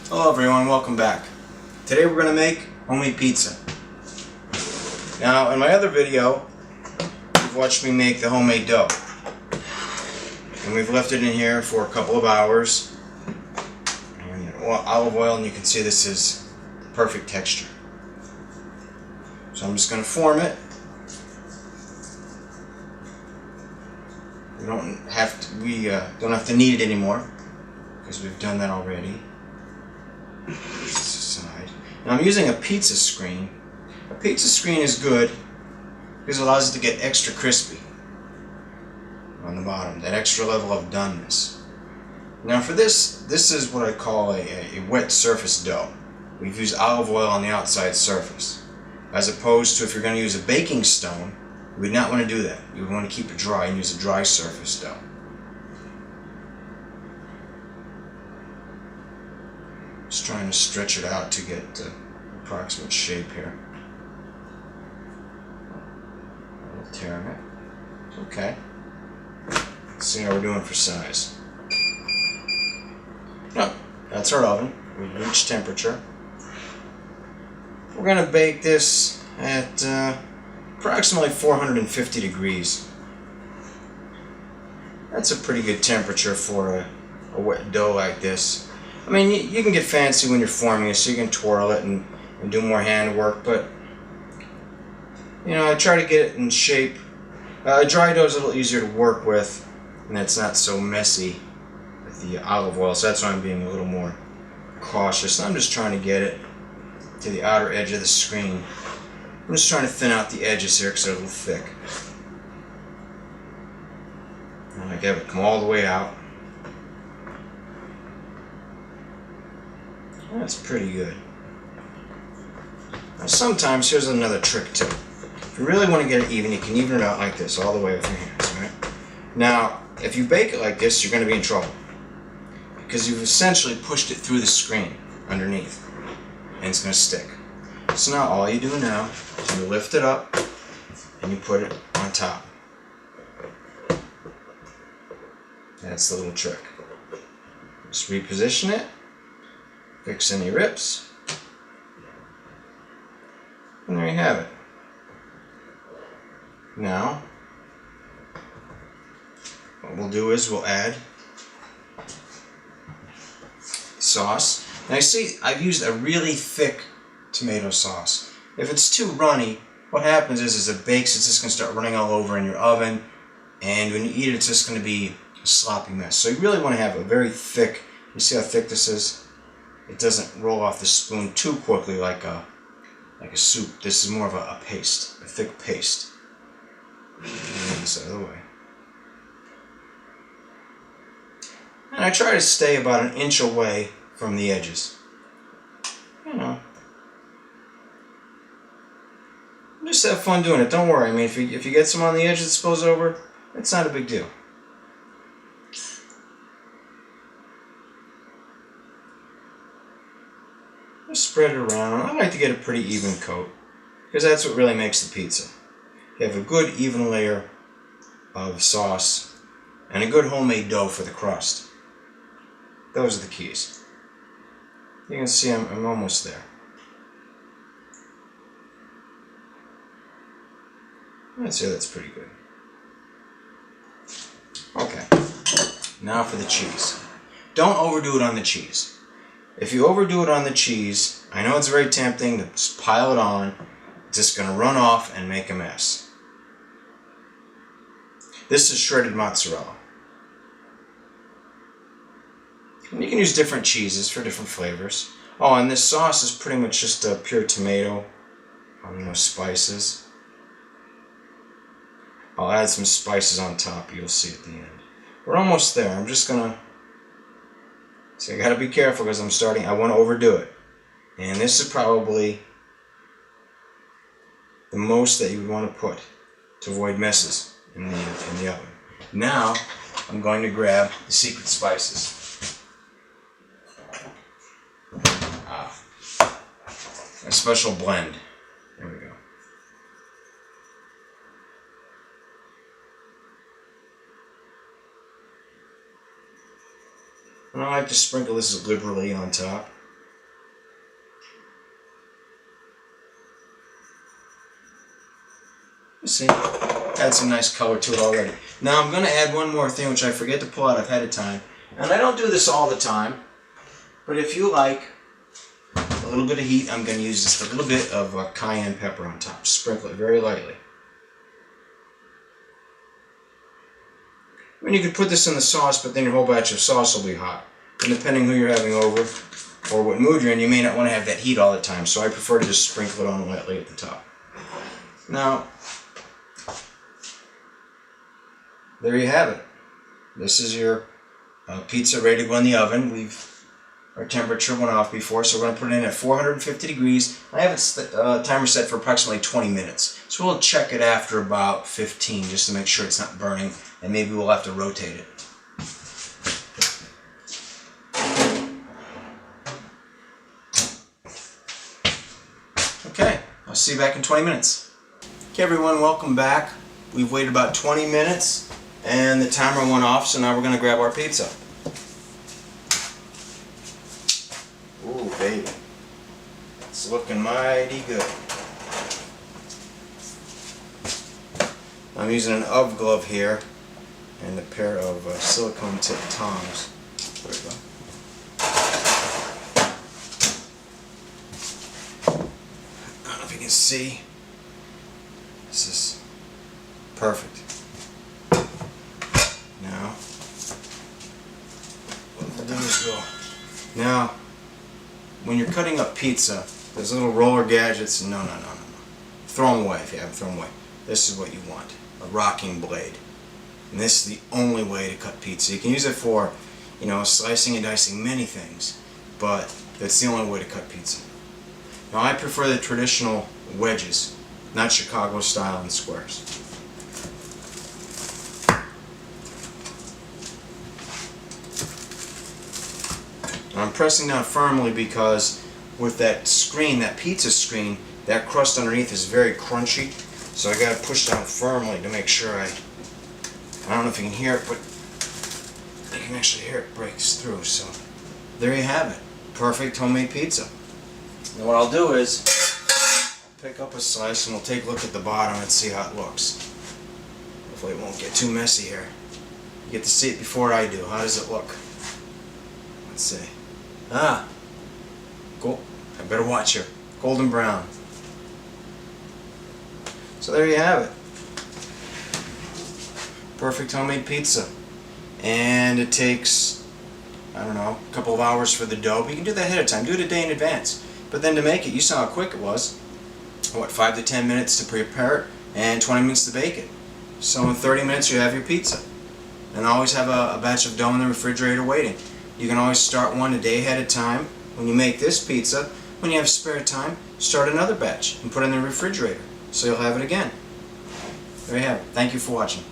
Hello everyone, welcome back. Today we're going to make homemade pizza. Now in my other video, you've watched me make the homemade dough. And we've left it in here for a couple of hours. And olive oil, and you can see this is the perfect texture. So I'm just going to form it. We don't have to knead it anymore because we've done that already. Aside. Now I'm using a pizza screen. A pizza screen is good because it allows it to get extra crispy on the bottom, that extra level of doneness. Now for this is what I call a wet surface dough. We've used olive oil on the outside surface, as opposed to if you're going to use a baking stone, you would not want to do that. You would want to keep it dry and use a dry surface dough. Just trying to stretch it out to get the approximate shape here. A little tear in it. It's okay. Let's see how we're doing for size. Oh, that's our oven. We've reached temperature. We're going to bake this at approximately 450 degrees. That's a pretty good temperature for a wet dough like this. I mean, you can get fancy when you're forming it, so you can twirl it and do more handwork, but you know, I try to get it in shape. Dry dough is a little easier to work with, and it's not so messy with the olive oil, so that's why I'm being a little more cautious. I'm just trying to get it to the outer edge of the screen. I'm just trying to thin out the edges here because they're a little thick. And I have it come all the way out. That's pretty good. Now sometimes, here's another trick too. If you really want to get it even, you can even it out like this, all the way with your hands, right? Now, if you bake it like this, you're going to be in trouble. Because you've essentially pushed it through the screen underneath. And it's going to stick. So now all you do now is you lift it up and you put it on top. That's the little trick. Just reposition it. Fix any rips, and there you have it. Now, what we'll do is we'll add sauce. Now you see, I've used a really thick tomato sauce. If it's too runny, what happens is as it bakes, it's just going to start running all over in your oven, and when you eat it, it's just going to be a sloppy mess. So you really want to have a very thick, you see how thick this is? It doesn't roll off the spoon too quickly like a soup. This is more of a paste, a thick paste. Move this out of the way. And I try to stay about an inch away from the edges. You know. Just have fun doing it. Don't worry. I mean, if you get some on the edge that spills over, it's not a big deal. Just spread it around. I like to get a pretty even coat because that's what really makes the pizza. You have a good even layer of sauce and a good homemade dough for the crust. Those are the keys. You can see I'm almost there. I'd say that's pretty good. Okay, now for the cheese. Don't overdo it on the cheese. If you overdo it on the cheese, I know it's very tempting to just pile it on. It's just going to run off and make a mess. This is shredded mozzarella. And you can use different cheeses for different flavors. Oh, and this sauce is pretty much just a pure tomato, no spices. I'll add some spices on top, you'll see at the end. We're almost there. I'm just going to... So I gotta be careful because I want to overdo it. And this is probably the most that you would want to put to avoid messes in the oven. Now, I'm going to grab the secret spices. A special blend. There we go. And I like to sprinkle this liberally on top. See, add some nice color to it already. Now I'm going to add one more thing which I forget to pull out ahead of time. And I don't do this all the time, but if you like a little bit of heat, I'm going to use just a little bit of cayenne pepper on top. Sprinkle it very lightly. I mean, you could put this in the sauce, but then your whole batch of sauce will be hot. And depending who you're having over or what mood you're in, you may not want to have that heat all the time. So I prefer to just sprinkle it on lightly at the top. Now, there you have it. This is your pizza ready to go in the oven. Our temperature went off before, so we're going to put it in at 450 degrees. I have a timer set for approximately 20 minutes. So we'll check it after about 15 just to make sure it's not burning, and maybe we'll have to rotate it. Okay, I'll see you back in 20 minutes. Okay everyone, welcome back. We've waited about 20 minutes and the timer went off, so now we're going to grab our pizza. Ooh, baby. It's looking mighty good. I'm using an UV glove here and a pair of silicone tip tongs. There we go. I don't know if you can see. This is perfect. Now, what we'll do is now, when you're cutting up pizza, there's little roller gadgets. No. Throw them away if you haven't thrown them away. This is what you want, a rocking blade. And this is the only way to cut pizza. You can use it for, slicing and dicing many things, but that's the only way to cut pizza. Now I prefer the traditional wedges, not Chicago style and squares. I'm pressing down firmly because with that screen, that pizza screen, that crust underneath is very crunchy, so I got to push down firmly to make sure I don't know if you can hear it, but you can actually hear it breaks through. So there you have it, perfect homemade pizza. And what I'll do is pick up a slice and we'll take a look at the bottom and see how it looks. Hopefully it won't get too messy here. You get to see it before I do. How does it look? Let's see. Cool. I better watch her. Golden brown. So there you have it. Perfect homemade pizza. And it takes, a couple of hours for the dough. But you can do that ahead of time. Do it a day in advance. But then to make it, you saw how quick it was. 5 to 10 minutes to prepare it and 20 minutes to bake it. So in 30 minutes you have your pizza. And always have a batch of dough in the refrigerator waiting. You can always start one a day ahead of time. When you make this pizza, when you have spare time, start another batch and put it in the refrigerator so you'll have it again. There you have it. Thank you for watching.